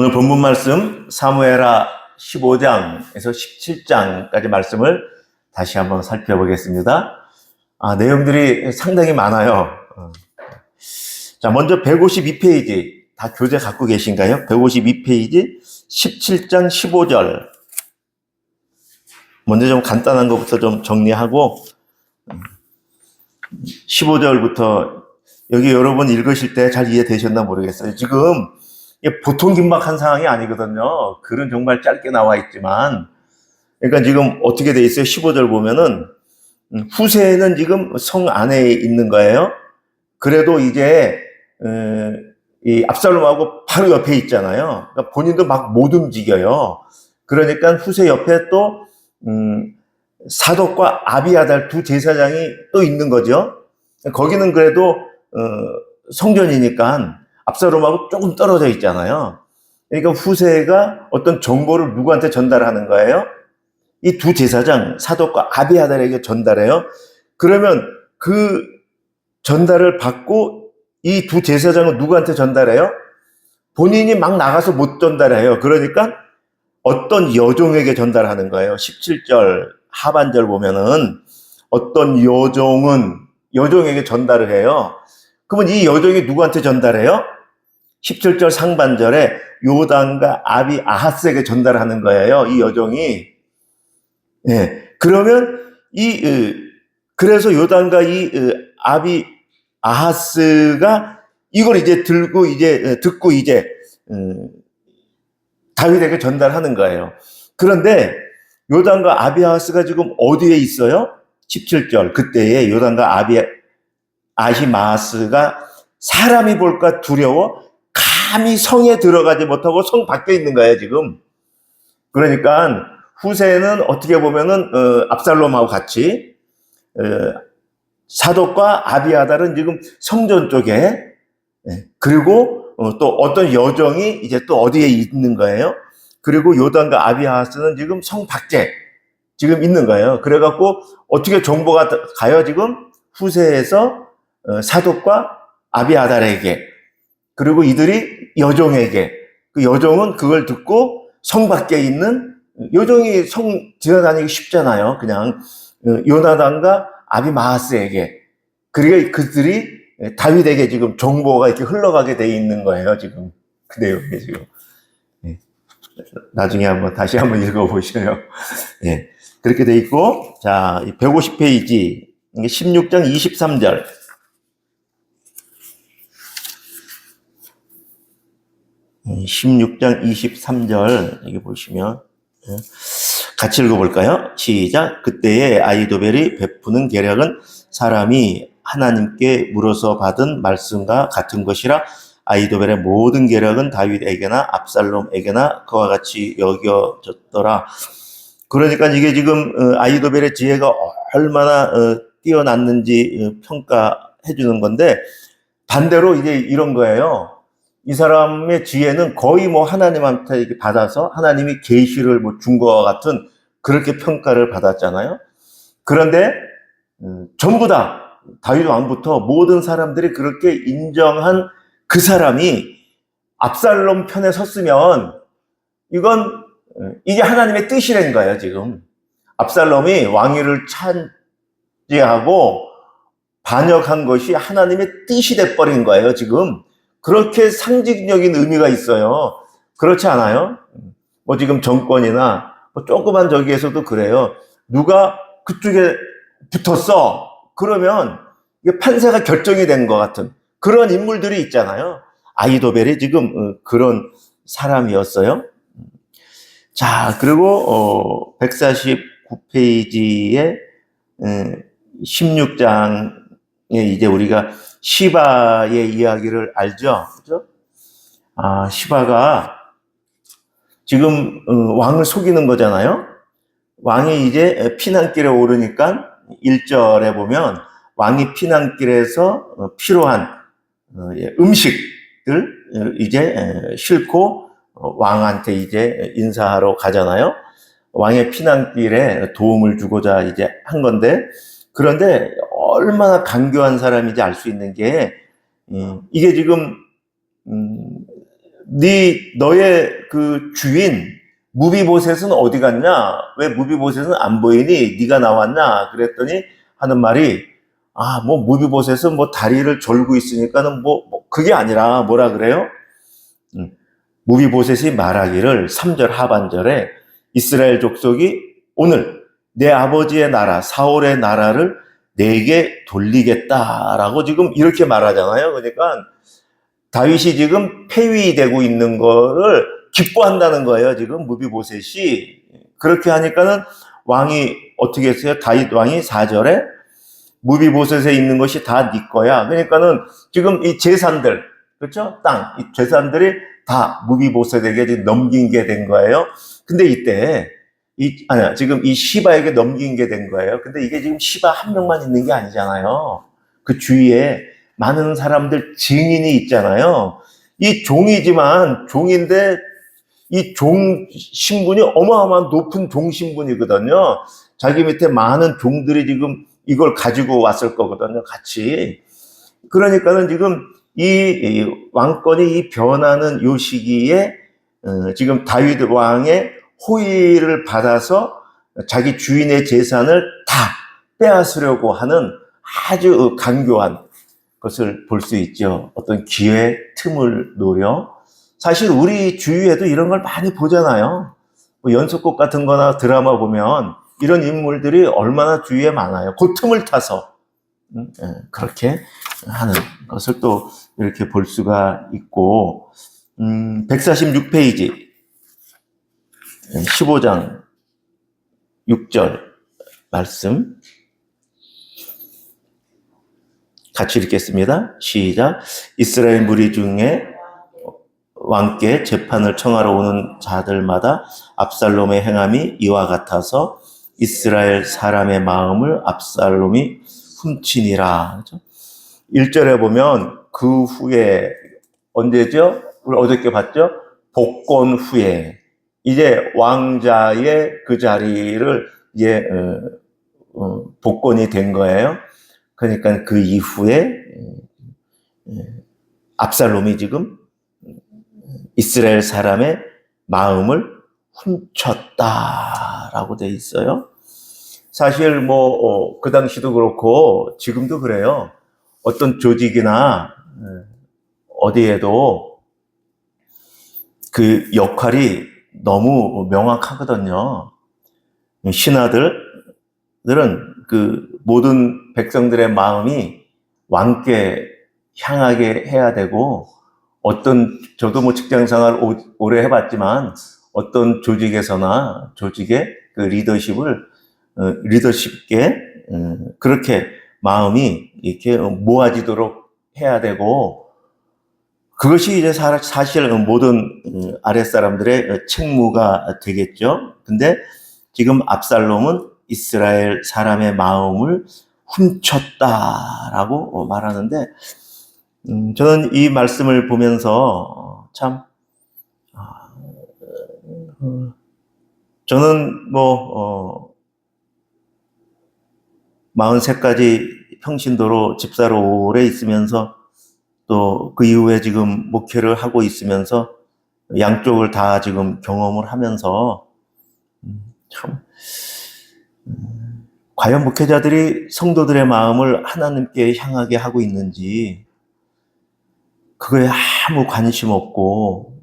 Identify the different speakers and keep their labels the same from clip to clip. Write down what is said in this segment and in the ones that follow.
Speaker 1: 오늘 본문 말씀 사무엘하 15장에서 17장까지 말씀을 다시 한번 살펴보겠습니다. 내용들이 상당히 많아요. 자, 먼저 152페이지 다 교재 갖고 계신가요? 152페이지 17장 15절. 먼저 좀 간단한 것부터 좀 정리하고 15절부터 여기 여러분 읽으실 때 잘 이해되셨나 모르겠어요. 지금 이게 보통 긴박한 상황이 아니거든요. 글은 정말 짧게 나와 있지만, 그러니까 지금 어떻게 돼 있어요? 15절 보면은 후세는 지금 성 안에 있는 거예요. 그래도 이제 이 압살롬하고 바로 옆에 있잖아요. 그러니까 본인도 막 못 움직여요. 그러니까 후세 옆에 또 사독과 아비아달 두 제사장이 또 있는 거죠. 거기는 그래도 성전이니까 압살롬하고 조금 떨어져 있잖아요. 그러니까 후세가 어떤 정보를 누구한테 전달하는 거예요? 이 두 제사장, 사독과 아비아달에게 전달해요. 그러면 그 전달을 받고 이 두 제사장은 누구한테 전달해요? 본인이 막 나가서 못 전달해요. 그러니까 어떤 여종에게 전달하는 거예요. 17절 하반절 보면은 어떤 여종에게 전달을 해요. 그러면 이 여종이 누구한테 전달해요? 17절 상반절에 요단과 아비 아하스에게 전달하는 거예요. 이 여종이. 예. 그러면 그래서 요단과 아비 아하스가 이걸 이제 듣고 다윗에게 전달하는 거예요. 그런데 요단과 아비 아하스가 지금 어디에 있어요? 17절 그때에 요단과 아히마아스가 사람이 볼까 두려워 감히 성에 들어가지 못하고 성 밖에 있는 거예요, 지금. 그러니까 후세는 어떻게 보면은 압살롬하고 같이 사독과 아비아달은 지금 성전 쪽에, 그리고 또 어떤 여종이 이제 또 어디에 있는 거예요. 그리고 요단과 아비아하스는 지금 성 밖에 지금 있는 거예요. 그래갖고 어떻게 정보가 가요, 지금? 후세에서 사독과 아비아달에게, 그리고 이들이 여종에게, 그 여종은 그걸 듣고 성 밖에 있는 여종이 성 지나다니기 쉽잖아요. 그냥 요나단과 아비마하스에게, 그리고 그들이 다윗에게 지금 정보가 이렇게 흘러가게 돼 있는 거예요. 지금 그 내용이 지금. 나중에 다시 한번 읽어보셔요. 예. 그렇게 돼 있고, 자, 150페이지 16장 23절. 16장 23절 여기 보시면 같이 읽어볼까요? 시작. 그때에 아히도벨이 베푸는 계략은 사람이 하나님께 물어서 받은 말씀과 같은 것이라 아히도벨의 모든 계략은 다윗에게나 압살롬에게나 그와 같이 여겨졌더라. 그러니까 이게 지금 아히도벨의 지혜가 얼마나 뛰어났는지 평가해 주는 건데, 반대로 이제 이런 거예요. 이 사람의 지혜는 거의 하나님한테 이렇게 받아서 하나님이 계시를 준 것과 같은 그렇게 평가를 받았잖아요. 그런데 전부 다 다윗 왕부터 모든 사람들이 그렇게 인정한 그 사람이 압살롬 편에 섰으면 이게 하나님의 뜻이라는 거예요. 지금 압살롬이 왕위를 차지하고 반역한 것이 하나님의 뜻이 돼버린 거예요. 지금 그렇게 상징적인 의미가 있어요. 그렇지 않아요? 지금 정권이나 조그만 저기에서도 그래요. 누가 그쪽에 붙었어. 그러면 이게 판세가 결정이 된 것 같은 그런 인물들이 있잖아요. 아히도벨이 지금 그런 사람이었어요. 자, 그리고 149페이지에 16장에 이제 우리가 시바의 이야기를 알죠? 그죠? 시바가 지금 왕을 속이는 거잖아요. 왕이 이제 피난길에 오르니까 1절에 보면 왕이 피난길에서 필요한 음식들 이제 싣고 왕한테 이제 인사하러 가잖아요. 왕의 피난길에 도움을 주고자 이제 한 건데, 그런데 얼마나 간교한 사람인지 알 수 있는 게 이게 지금 너의 그 주인 무비보셋은 어디 갔냐? 왜 무비보셋은 안 보이니? 네가 나왔냐? 그랬더니 하는 말이 뭐 무비보셋은 뭐 다리를 절고 있으니까는 그게 아니라 뭐라 그래요? 무비보셋이 말하기를 3절 하반절에 이스라엘 족속이 오늘 내 아버지의 나라 사울의 나라를 내게 돌리겠다라고 지금 이렇게 말하잖아요. 그러니까 다윗이 지금 폐위되고 있는 거를 기뻐한다는 거예요. 지금 무비보셋이 그렇게 하니까는 왕이 어떻게 했어요? 다윗 왕이 4절에 무비보셋에 있는 것이 다 네 거야. 그러니까는 지금 이 재산들, 그렇죠? 이 재산들이 다 무비보셋에게 지금 넘긴 게 된 거예요. 근데 이때 지금 이 시바에게 넘긴 게 된 거예요. 근데 이게 지금 시바 한 명만 있는 게 아니잖아요. 그 주위에 많은 사람들 증인이 있잖아요. 이 종인데 이 종 신분이 어마어마한 높은 종 신분이거든요. 자기 밑에 많은 종들이 지금 이걸 가지고 왔을 거거든요, 같이. 그러니까는 지금 이 왕권이 변하는 요 시기에 지금 다윗 왕의 호의를 받아서 자기 주인의 재산을 다 빼앗으려고 하는 아주 간교한 것을 볼 수 있죠. 어떤 기회, 틈을 노려. 사실 우리 주위에도 이런 걸 많이 보잖아요. 연속극 같은 거나 드라마 보면 이런 인물들이 얼마나 주위에 많아요. 그 틈을 타서 그렇게 하는 것을 또 이렇게 볼 수가 있고 146페이지 15장 6절 말씀 같이 읽겠습니다. 시작. 이스라엘 무리 중에 왕께 재판을 청하러 오는 자들마다 압살롬의 행함이 이와 같아서 이스라엘 사람의 마음을 압살롬이 훔치니라. 1절에 보면 그 후에 언제죠? 우리 어저께 봤죠? 복권 후에 이제 왕자의 그 자리를 이제 복권이 된 거예요. 그러니까 그 이후에 압살롬이 지금 이스라엘 사람의 마음을 훔쳤다라고 돼 있어요. 사실 그 당시도 그렇고 지금도 그래요. 어떤 조직이나 어디에도 그 역할이 너무 명확하거든요. 신하들은 그 모든 백성들의 마음이 왕께 향하게 해야 되고 저도 직장생활 오래 해봤지만 어떤 조직에서나 조직의 그 리더십계 그렇게 마음이 이렇게 모아지도록 해야 되고 그것이 이제 사실 모든 아랫사람들의 책무가 되겠죠. 근데 지금 압살롬은 이스라엘 사람의 마음을 훔쳤다라고 말하는데 저는 이 말씀을 보면서 참 저는 43가지 평신도로 집사로 오래 있으면서 또 그 이후에 지금 목회를 하고 있으면서 양쪽을 다 지금 경험을 하면서 참 과연 목회자들이 성도들의 마음을 하나님께 향하게 하고 있는지 그거에 아무 관심 없고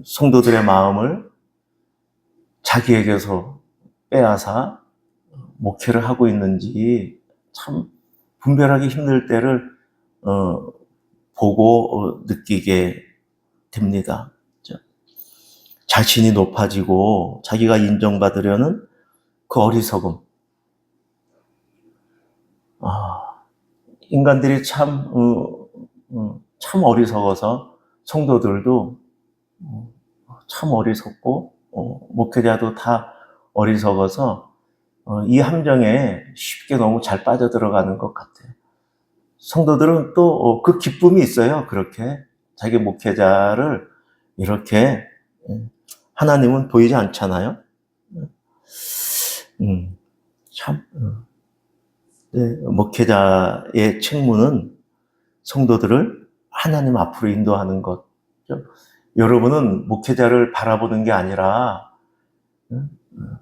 Speaker 1: 성도들의 마음을 자기에게서 빼앗아 목회를 하고 있는지 참 분별하기 힘들 때를 보고 느끼게 됩니다. 자신이 높아지고 자기가 인정받으려는 그 어리석음. 인간들이 참 어리석어서 성도들도 참 어리석고 목회자도 다 어리석어서 이 함정에 쉽게 너무 잘 빠져들어가는 것 같아요. 성도들은 또 그 기쁨이 있어요. 그렇게 자기 목회자를 이렇게 하나님은 보이지 않잖아요. 참 네, 목회자의 책무는 성도들을 하나님 앞으로 인도하는 것. 여러분은 목회자를 바라보는 게 아니라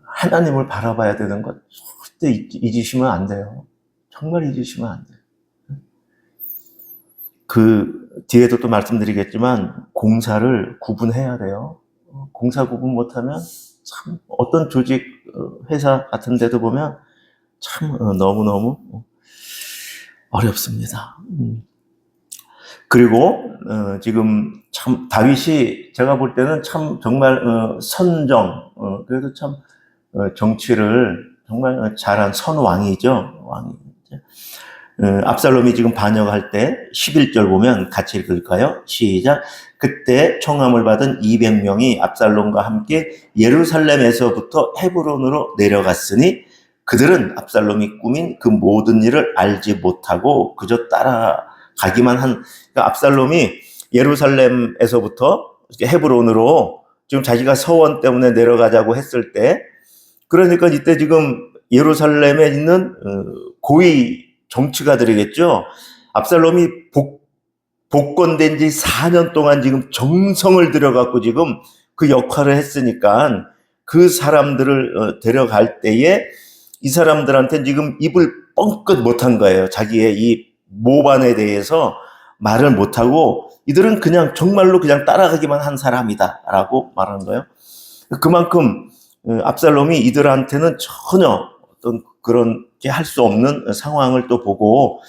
Speaker 1: 하나님을 바라봐야 되는 것 절대 잊으시면 안 돼요. 정말 잊으시면 안 돼요. 그 뒤에도 또 말씀드리겠지만 공사를 구분해야 돼요. 공사 구분 못하면 참 어떤 조직 회사 같은 데도 보면 참 너무너무 어렵습니다. 그리고 지금 참 다윗이 제가 볼 때는 참 정말 선정 그래도 참 정치를 정말 잘한 선왕이죠. 왕이. 압살롬이 지금 반역할 때 11절 보면 같이 읽을까요? 시작. 그때 청함을 받은 200명이 압살롬과 함께 예루살렘에서부터 헤브론으로 내려갔으니 그들은 압살롬이 꾸민 그 모든 일을 알지 못하고 그저 따라가기만 한. 그러니까 압살롬이 예루살렘에서부터 헤브론으로 지금 자기가 서원 때문에 내려가자고 했을 때, 그러니까 이때 지금 예루살렘에 있는 고위 정치가들이겠죠. 압살롬이 복권된 지 4년 동안 지금 정성을 들여갖고 지금 그 역할을 했으니까 그 사람들을 데려갈 때에 이 사람들한테 지금 입을 뻥끗 못한 거예요. 자기의 이 모반에 대해서 말을 못하고 이들은 그냥 정말로 그냥 따라가기만 한 사람이다 라고 말하는 거예요. 그만큼 압살롬이 이들한테는 전혀 어떤 그렇게 할 수 없는 상황을 또 보고,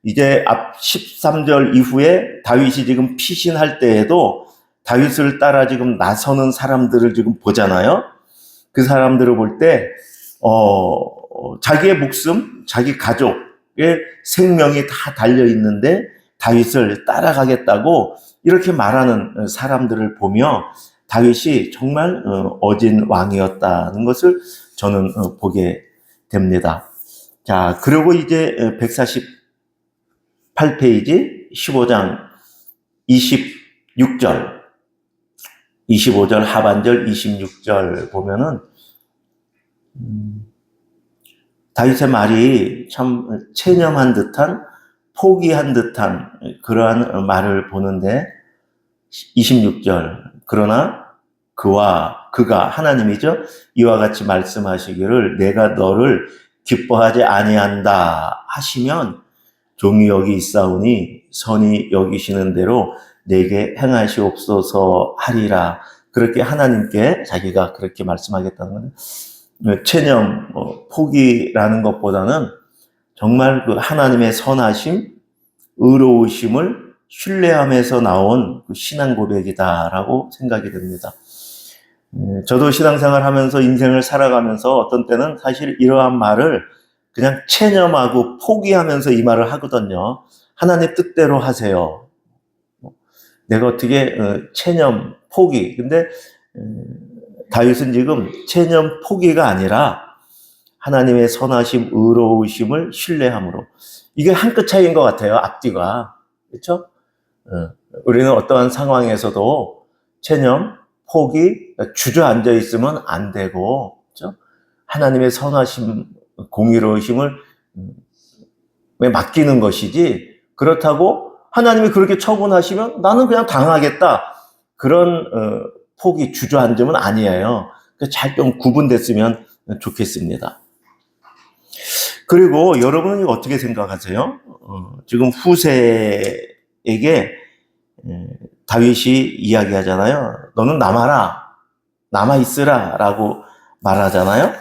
Speaker 1: 이제 앞 13절 이후에 다윗이 지금 피신할 때에도 다윗을 따라 지금 나서는 사람들을 지금 보잖아요. 그 사람들을 볼 때 자기의 목숨, 자기 가족의 생명이 다 달려 있는데 다윗을 따라가겠다고 이렇게 말하는 사람들을 보며 다윗이 정말 어진 왕이었다는 것을 저는 보게 됩니다. 자, 그리고 이제 148페이지 15장 25절 하반절 26절 보면은 다윗의 말이 참 체념한 듯한, 포기한 듯한 그러한 말을 보는데 26절, 그러나 그가 하나님이죠. 이와 같이 말씀하시기를 내가 너를 기뻐하지 아니한다 하시면 종이 여기 있사오니 선히 여기시는 대로 내게 행하시옵소서 하리라. 그렇게 하나님께 자기가 그렇게 말씀하겠다는 건 체념, 포기라는 것보다는 정말 그 하나님의 선하심, 의로우심을 신뢰함에서 나온 그 신앙 고백이다라고 생각이 됩니다. 저도 신앙생활 하면서 인생을 살아가면서 어떤 때는 사실 이러한 말을 그냥 체념하고 포기하면서 이 말을 하거든요. 하나님 뜻대로 하세요. 내가 어떻게 체념, 포기. 근데 다윗은 지금 체념, 포기가 아니라 하나님의 선하심, 의로우심을 신뢰함으로. 이게 한 끗 차이인 것 같아요. 앞뒤가. 그렇죠? 우리는 어떠한 상황에서도 체념, 포기, 주저앉아 있으면 안 되고, 그렇죠? 하나님의 선하심, 공의로우심을 맡기는 것이지, 그렇다고 하나님이 그렇게 처분하시면 나는 그냥 당하겠다. 그런 포기, 주저앉으면 아니에요. 잘 좀 구분됐으면 좋겠습니다. 그리고 여러분은 이거 어떻게 생각하세요? 지금 후세에게 다윗이 이야기하잖아요. 너는 남아있으라 라고 말하잖아요.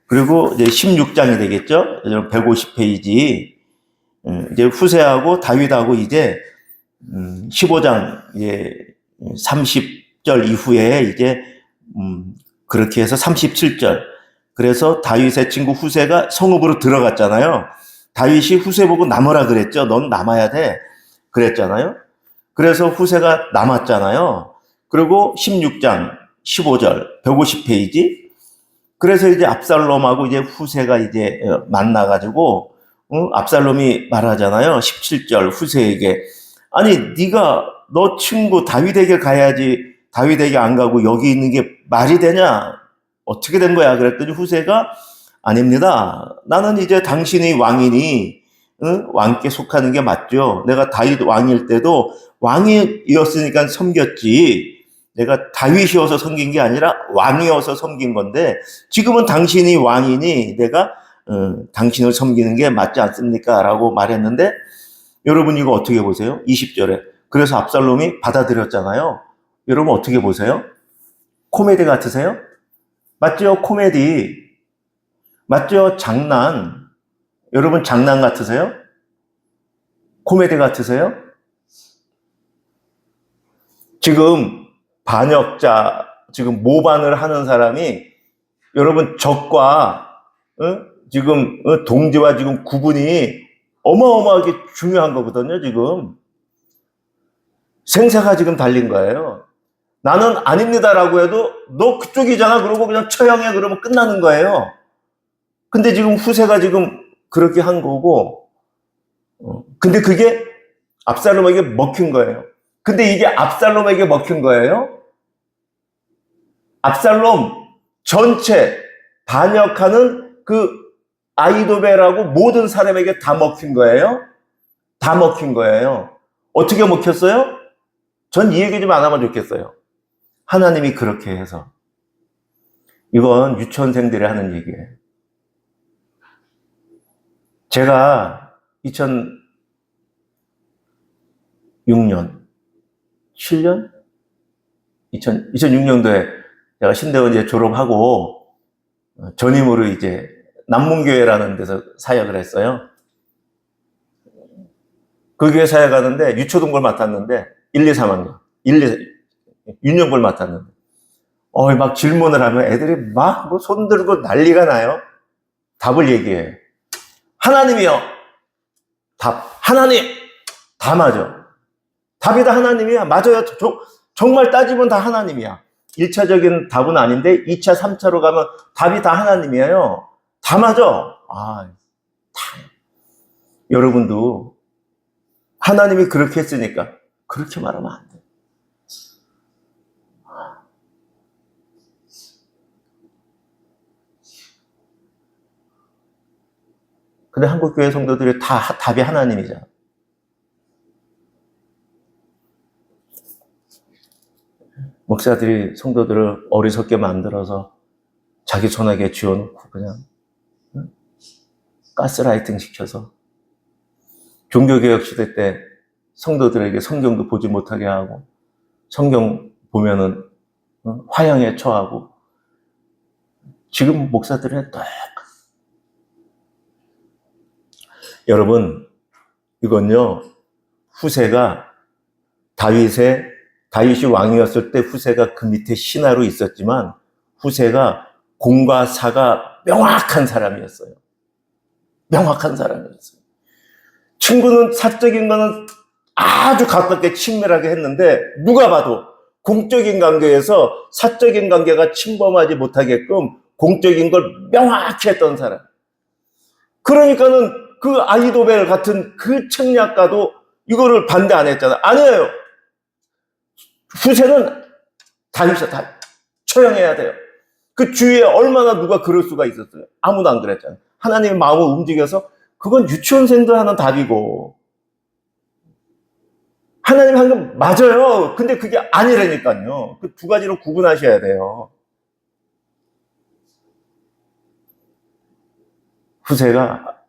Speaker 1: 그리고 이제 16장이 되겠죠. 150페이지. 이제 후세하고 다윗하고 이제 15장 이제 30절 이후에 이제 그렇게 해서 37절. 그래서 다윗의 친구 후세가 성읍으로 들어갔잖아요. 다윗이 후세 보고 남으라 그랬죠. 넌 남아야 돼. 그랬잖아요. 그래서 후세가 남았잖아요. 그리고 16장 15절 150페이지. 그래서 이제 압살롬하고 이제 후세가 이제 만나가지고 압살롬이 말하잖아요. 17절 후세에게, 아니 네가 너 친구 다윗에게 가야지 다윗에게 안 가고 여기 있는 게 말이 되냐? 어떻게 된 거야? 그랬더니 후세가 아닙니다. 나는 이제 당신이 왕이니 왕께 속하는 게 맞죠. 내가 다윗 왕일 때도 왕이었으니까 섬겼지. 내가 다윗이어서 섬긴 게 아니라 왕이어서 섬긴 건데 지금은 당신이 왕이니 내가 당신을 섬기는 게 맞지 않습니까? 라고 말했는데 여러분 이거 어떻게 보세요? 20절에. 그래서 압살롬이 받아들였잖아요. 여러분 어떻게 보세요? 코미디 같으세요? 맞죠? 코미디. 맞죠? 장난. 여러분 장난 같으세요? 코미디 같으세요? 지금 반역자, 지금 모반을 하는 사람이 여러분 적과 지금 동지와 지금 구분이 어마어마하게 중요한 거거든요. 지금 생사가 지금 달린 거예요. 나는 아닙니다라고 해도 너 그쪽이잖아 그러고 그냥 처형해 그러면 끝나는 거예요. 근데 지금 후세가 지금 그렇게 한 거고 근데 그게 압살롬에게 먹힌 거예요. 근데 이게 압살롬에게 먹힌 거예요. 압살롬 전체 반역하는 그 아히도벨하고 모든 사람에게 다 먹힌 거예요. 다 먹힌 거예요. 어떻게 먹혔어요? 전 이 얘기 좀 안 하면 좋겠어요. 하나님이 그렇게 해서. 이건 유치원생들이 하는 얘기예요. 제가 2006년, 7년? 2006년도에 제가 신대원 이제 졸업하고 전임으로 이제 남문교회라는 데서 사역을 했어요. 그 교회 사역하는데 유초동걸 맡았는데 1, 2, 3학년, 6년걸 맡았는데 막 질문을 하면 애들이 막 뭐 손 들고 난리가 나요. 답을 얘기해요. 하나님이요. 답. 하나님. 다 맞아. 답이 다 하나님이야. 맞아요. 정말 따지면 다 하나님이야. 1차적인 답은 아닌데 2차, 3차로 가면 답이 다 하나님이에요. 다 맞아. 여러분도 하나님이 그렇게 했으니까 그렇게 말하면 안 돼. 근데 한국교회 성도들이 다 답이 하나님이잖아. 목사들이 성도들을 어리석게 만들어서 자기 손아귀에 쥐어놓고 그냥 가스라이팅 시켜서 종교개혁 시대 때 성도들에게 성경도 보지 못하게 하고 성경 보면은 화형에 처하고 지금 목사들은 딱 여러분 이건요 후세가 다윗이 왕이었을 때 후세가 그 밑에 신하로 있었지만 후세가 공과 사가 명확한 사람이었어요. 명확한 사람이었어요. 친구는 사적인 거는 아주 가깝게 친밀하게 했는데 누가 봐도 공적인 관계에서 사적인 관계가 침범하지 못하게끔 공적인 걸 명확히 했던 사람. 그러니까는 그 아히도벨 같은 그 책략가도 이거를 반대 안 했잖아. 아니에요. 후세는 다윗이 다 처형해야 돼요. 그 주위에 얼마나 누가 그럴 수가 있었어요. 아무도 안 그랬잖아요. 하나님의 마음을 움직여서 그건 유치원생들 하는 답이고 하나님 한 건 맞아요. 근데 그게 아니라니까요. 그 두 가지로 구분하셔야 돼요. 후세가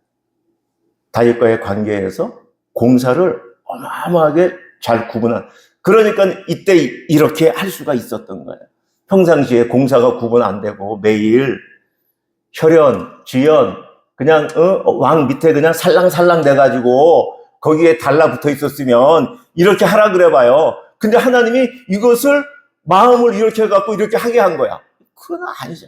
Speaker 1: 다윗과의 관계에서 공사를 어마어마하게 잘 구분한. 그러니까 이때 이렇게 할 수가 있었던 거예요. 평상시에 공사가 구분 안 되고 매일 혈연, 지연 그냥 왕 밑에 그냥 살랑살랑 돼가지고 거기에 달라붙어 있었으면 이렇게 하라 그래봐요. 근데 하나님이 이것을 마음을 이렇게 해갖고 이렇게 하게 한 거야. 그건 아니죠.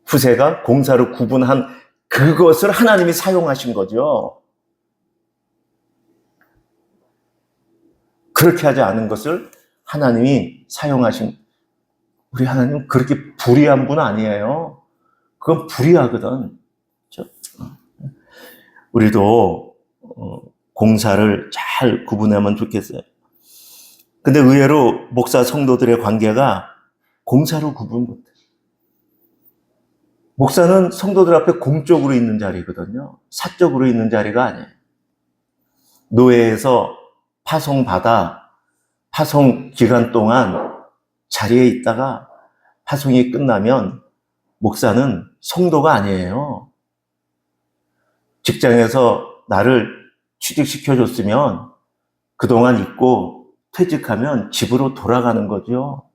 Speaker 1: 후세가 공사를 구분한 그것을 하나님이 사용하신 거죠. 그렇게 하지 않은 것을 하나님이 사용하신, 우리 하나님 그렇게 불의한 분 아니에요. 그건 불의하거든. 그렇죠? 우리도 공사를 잘 구분하면 좋겠어요. 근데 의외로 목사 성도들의 관계가 공사로 구분 못해. 목사는 성도들 앞에 공적으로 있는 자리거든요. 사적으로 있는 자리가 아니에요. 노예에서 파송받아 파송 기간 동안 자리에 있다가 파송이 끝나면 목사는 성도가 아니에요. 직장에서 나를 취직시켜줬으면 그동안 있고 퇴직하면 집으로 돌아가는 거죠.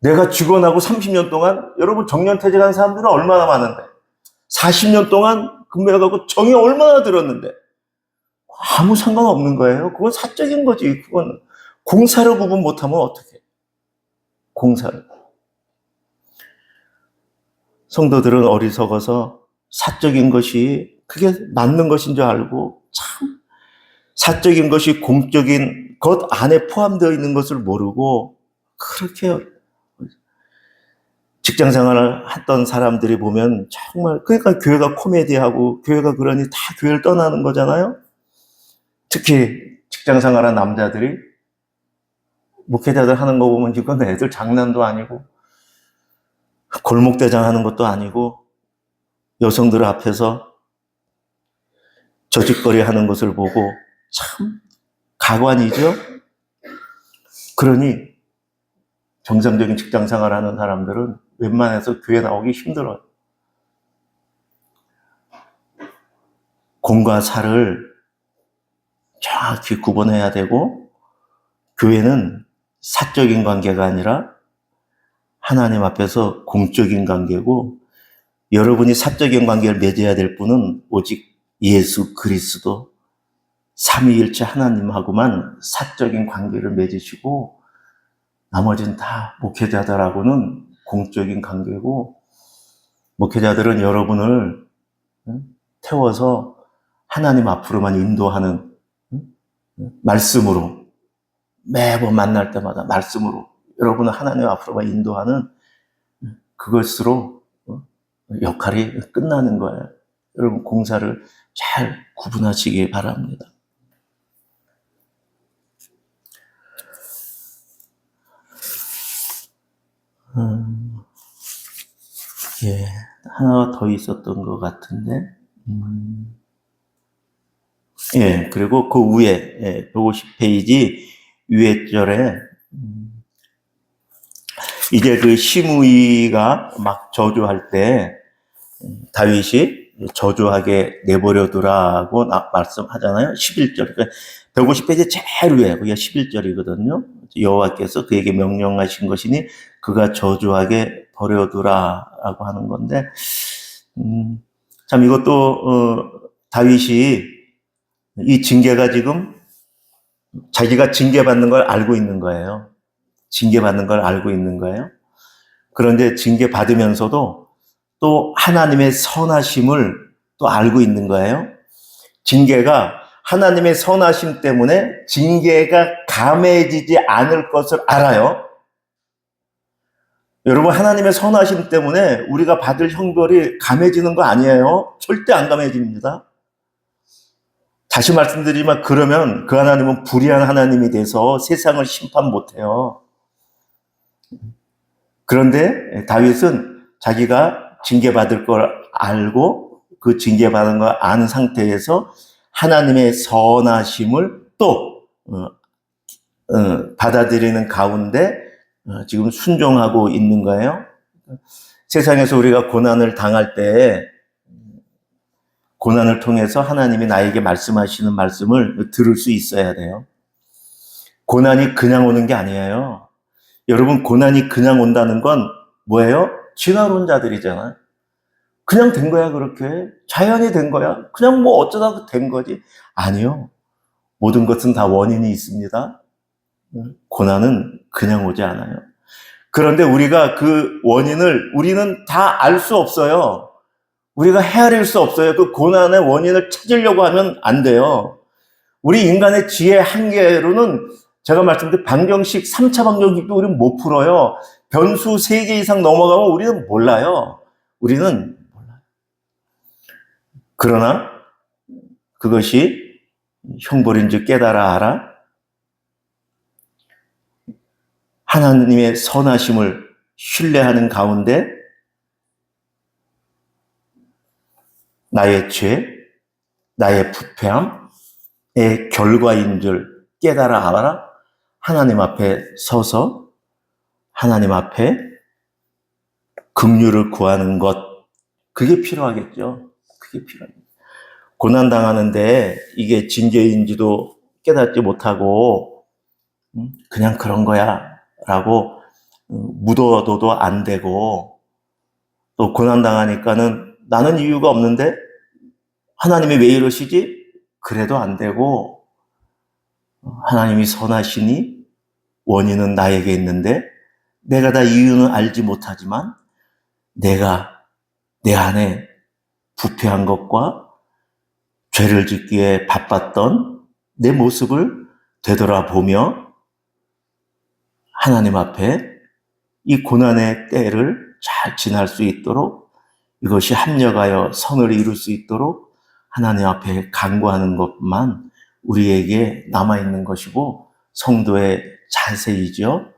Speaker 1: 내가 직원하고 30년 동안, 여러분 정년퇴직한 사람들은 얼마나 많은데, 40년 동안 근무해가고 정이 얼마나 들었는데 아무 상관없는 거예요. 그건 사적인 거지. 그건 공사를 구분 못하면 어떡해. 공사를. 성도들은 어리석어서 사적인 것이 그게 맞는 것인 줄 알고 참 사적인 것이 공적인 것 안에 포함되어 있는 것을 모르고 그렇게 직장 생활을 했던 사람들이 보면 정말, 그러니까 교회가 코미디하고 교회가 그러니 다 교회를 떠나는 거잖아요. 특히 직장 생활한 남자들이 목회자들 하는 거 보면 이건 애들 장난도 아니고 골목대장 하는 것도 아니고 여성들 앞에서 저짓거리 하는 것을 보고 참 가관이죠. 그러니 정상적인 직장 생활하는 사람들은 웬만해서 교회 나오기 힘들어요. 공과 사를 정확히 구분해야 되고, 교회는 사적인 관계가 아니라 하나님 앞에서 공적인 관계고, 여러분이 사적인 관계를 맺어야 될 분은 오직 예수 그리스도 삼위일체 하나님하고만 사적인 관계를 맺으시고, 나머지는 다 목회자들하고는 공적인 관계고, 목회자들은 여러분을 태워서 하나님 앞으로만 인도하는 말씀으로, 매번 만날 때마다 말씀으로 여러분을 하나님 앞으로만 인도하는 그것으로 역할이 끝나는 거예요. 여러분 공사를 잘 구분하시기 바랍니다. 예, 하나 더 있었던 것 같은데, 예, 그리고 그 위에 150페이지 위에 절에 이제 그 시므이가 막 저주할 때 다윗이 저주하게 내버려두라고 말씀하잖아요. 11절. 그러니까 150페이지 제일 위에 그게 11절이거든요. 여호와께서 그에게 명령하신 것이니 그가 저주하게 버려두라라고 하는 건데, 참 이것도 다윗이 이 징계가 지금 자기가 징계받는 걸 알고 있는 거예요. 징계받는 걸 알고 있는 거예요. 그런데 징계받으면서도 또 하나님의 선하심을 또 알고 있는 거예요. 징계가 하나님의 선하심 때문에 징계가 감해지지 않을 것을 알아요. 여러분, 하나님의 선하심 때문에 우리가 받을 형벌이 감해지는 거 아니에요. 절대 안 감해집니다. 다시 말씀드리지만 그러면 그 하나님은 불의한 하나님이 돼서 세상을 심판 못해요. 그런데 다윗은 자기가 징계받을 걸 알고 그 징계받은 걸 아는 상태에서 하나님의 선하심을 또 받아들이는 가운데 지금 순종하고 있는 거예요. 세상에서 우리가 고난을 당할 때 고난을 통해서 하나님이 나에게 말씀하시는 말씀을 들을 수 있어야 돼요. 고난이 그냥 오는 게 아니에요. 여러분, 고난이 그냥 온다는 건 뭐예요? 진화론자들이잖아요. 그냥 된 거야, 그렇게. 자연이 된 거야. 그냥 뭐 어쩌다 된 거지. 아니요. 모든 것은 다 원인이 있습니다. 고난은 그냥 오지 않아요. 그런데 우리가 그 원인을 우리는 다 알 수 없어요. 우리가 헤아릴 수 없어요. 그 고난의 원인을 찾으려고 하면 안 돼요. 우리 인간의 지혜 한계로는 제가 말씀드린 방정식, 3차 방정식도 우리는 못 풀어요. 변수 3개 이상 넘어가면 우리는 몰라요. 우리는 몰라요. 그러나 그것이 형벌인 줄 깨달아 알아. 하나님의 선하심을 신뢰하는 가운데 나의 죄, 나의 부패함의 결과인 줄 깨달아 알아 하나님 앞에 서서 하나님 앞에 긍휼을 구하는 것, 그게 필요하겠죠. 그게 필요합니다. 고난당하는데 이게 징계인지도 깨닫지 못하고 그냥 그런 거야 라고 묻어둬도 안 되고, 또 고난당하니까는 나는 이유가 없는데 하나님이 왜 이러시지? 그래도 안 되고, 하나님이 선하시니 원인은 나에게 있는데 내가 다 이유는 알지 못하지만 내가 내 안에 부패한 것과 죄를 짓기에 바빴던 내 모습을 되돌아보며 하나님 앞에 이 고난의 때를 잘 지날 수 있도록, 이것이 합력하여 선을 이룰 수 있도록 하나님 앞에 간구하는 것만 우리에게 남아있는 것이고 성도의 자세이죠.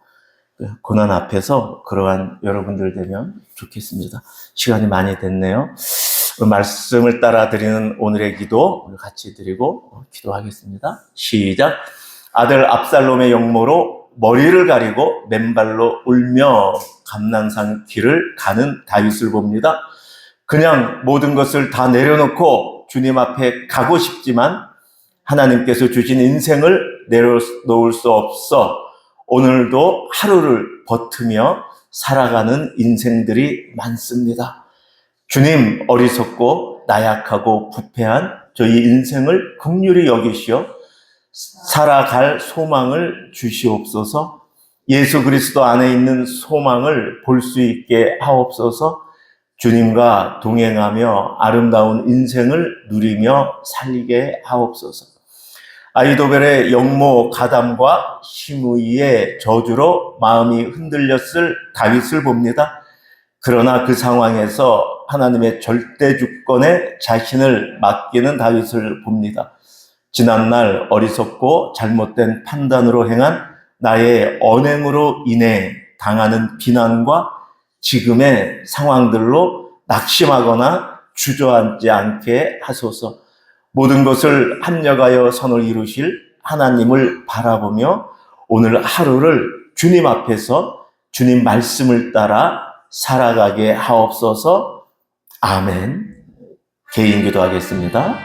Speaker 1: 고난 앞에서 그러한 여러분들 되면 좋겠습니다. 시간이 많이 됐네요. 말씀을 따라 드리는 오늘의 기도 같이 드리고 기도하겠습니다. 시작. 아들 압살롬의 역모로 머리를 가리고 맨발로 울며 감난산 길을 가는 다윗을 봅니다. 그냥 모든 것을 다 내려놓고 주님 앞에 가고 싶지만 하나님께서 주신 인생을 내려놓을 수 없어 오늘도 하루를 버티며 살아가는 인생들이 많습니다. 주님, 어리석고 나약하고 부패한 저희 인생을 긍휼히 여기시어 살아갈 소망을 주시옵소서. 예수 그리스도 안에 있는 소망을 볼 수 있게 하옵소서. 주님과 동행하며 아름다운 인생을 누리며 살리게 하옵소서. 아히도벨의 역모 가담과 시므이의 저주로 마음이 흔들렸을 다윗을 봅니다. 그러나 그 상황에서 하나님의 절대 주권에 자신을 맡기는 다윗을 봅니다. 지난날 어리석고 잘못된 판단으로 행한 나의 언행으로 인해 당하는 비난과 지금의 상황들로 낙심하거나 주저앉지 않게 하소서. 모든 것을 합력하여 선을 이루실 하나님을 바라보며 오늘 하루를 주님 앞에서 주님 말씀을 따라 살아가게 하옵소서. 아멘. 개인 기도하겠습니다.